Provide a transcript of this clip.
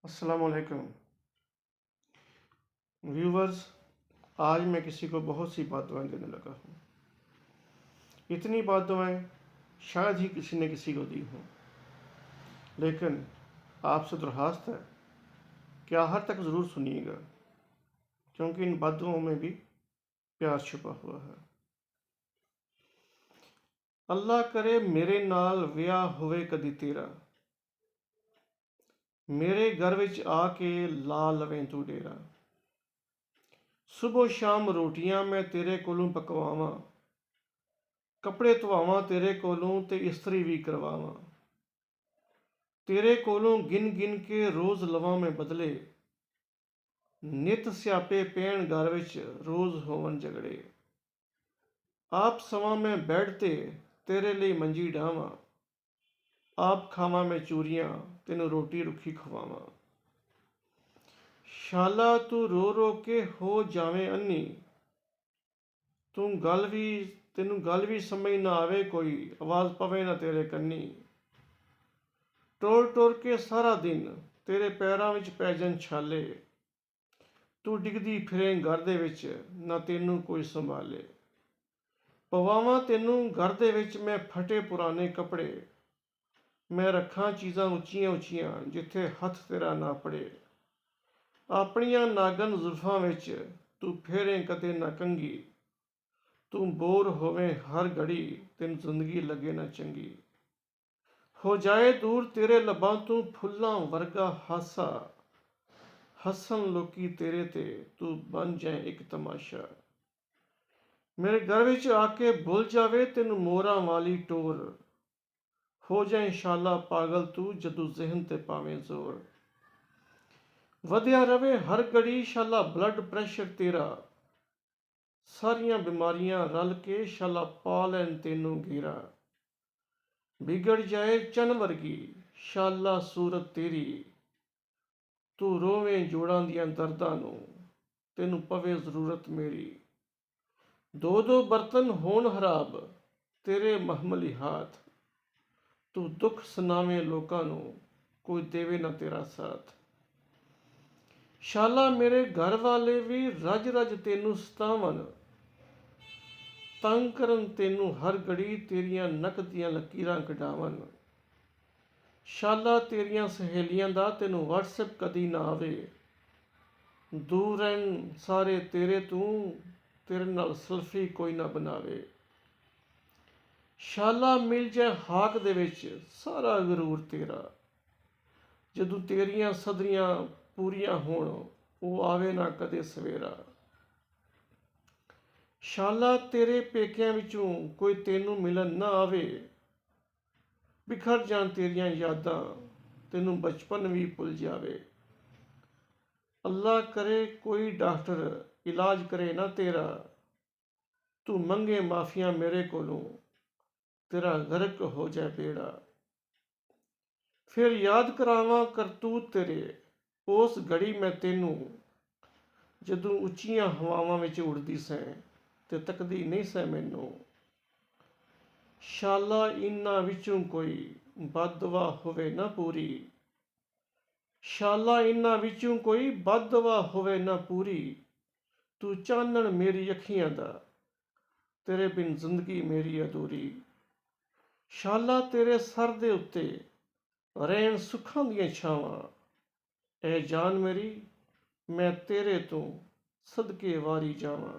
अस्सलामुअलैकुम व्यूवर्स। आज मैं किसी को बहुत सी बात दुआएं देने लगा हूँ। इतनी बात दुआएं शायद ही किसी ने किसी को दी हों, लेकिन आपसे दरख्वास्त है कि आखिर तक ज़रूर सुनिएगा, क्योंकि इन बात दुआओं में भी प्यार छुपा हुआ है। अल्लाह करे मेरे नाल विआह होवे कदी तेरा, मेरे घर विच आके ला लवें तू डेरा। सुबह शाम रोटियां मैं तेरे कोलों पकवावां, कपड़े धवावां तेरे कोलों ते इस्त्री भी करवावां। तेरे कोलों गिन गिन के रोज़ लवां मैं बदले, नित स्यापे पैण घर विच रोज़ होवन झगड़े। आप सवां मैं बैठ ते तेरे लिए मंजी डावां, आप खावां मैं चूरियां तेनू रोटी रुखी खवावां। शाला तू रो रो के हो जावें अन्नी, तेनू गल भी समझ ना आवे कोई, आवाज़ पवे ना तेरे कन्नी। टोर टोर के सारा दिन तेरे पैरां विच पै जान छाले, तू डिगदी फिरें घर दे विच ना तेनू कोई संभाले। पवावां तेनू घर दे विच मैं फटे पुराने कपड़े, मैं रखां चीज़ां उच्चियां उच्चियां जिथे हथ तेरा ना पड़े। अपनियां नागन जुल्फां विच तू फेरें कदे ना कंघी, तू बोर होवें हर घड़ी तेन जिंदगी लगे ना चंगी। हो जाए दूर तेरे लबां तू फुल्लां वर्गा हासा, हसन लोकी तेरे ते तू बन जाए एक तमाशा। मेरे घर विच आके भुल जावे तेन मोरां वाली टोर, हो जाए शाला पागल तू जदू जहन ते पावें जोर। वधिया रवे हर घड़ी शाला ब्लड प्रैशर तेरा, सारियां बीमारियां रल के शाला पा लैन तेनू घेरा। बिगड़ जाए चन वर्गी शाला सूरत तेरी, तू रोवें जोड़ां दियां दर्दां नू तेनू पवे जरूरत मेरी। दो दो बर्तन होण हराब तेरे महमली हाथ, तू दुख सुनावें लोकां नू कोई देवे ना तेरा साथ। शाला मेरे घर वाले भी रज रज तेनू सतावन, तंग करन तेनू हर घड़ी तेरियां नक दियां लकीरां कढावन। शाला तेरियां सहेलियां दा तेनू व्हाट्सएप कदी ना आवे, दूर रहन सारे तेरे तू तेरे नाल सेल्फी कोई ना बनावे। शाला मिल जाए हाक दे विच सारा गरूर तेरा, जदों तेरियां सदरियां पूरियां होण वो आवे ना कदे सवेरा। शाला तेरे पेकियां विचों कोई तेनू मिलन ना आवे, बिखर जान तेरियां यादां तेनू बचपन भी भुल जावे। अल्लाह करे कोई डॉक्टर इलाज करे ना तेरा, तू मंगे माफिया मेरे कोलों तेरा गर्क हो जाए बेड़ा। फिर याद करावां करतूत तेरे उस घड़ी मैं तेनू, जदों उच्चियां हवावां विच उड़दी सैं ते तकदी नहीं सैं मैनू। शाला इन्हां विचों कोई बददुआ होवे ना पूरी, शाला इन्हां विचों कोई बददुआ होवे ना पूरी। तू चानण मेरी अखियां दा तेरे बिन जिंदगी मेरी अधूरी। शाला तेरे सर दे उत्ते रहन सुखां दियां छावां, ऐ जान मेरी मैं तेरे तो सदके वारी जावां।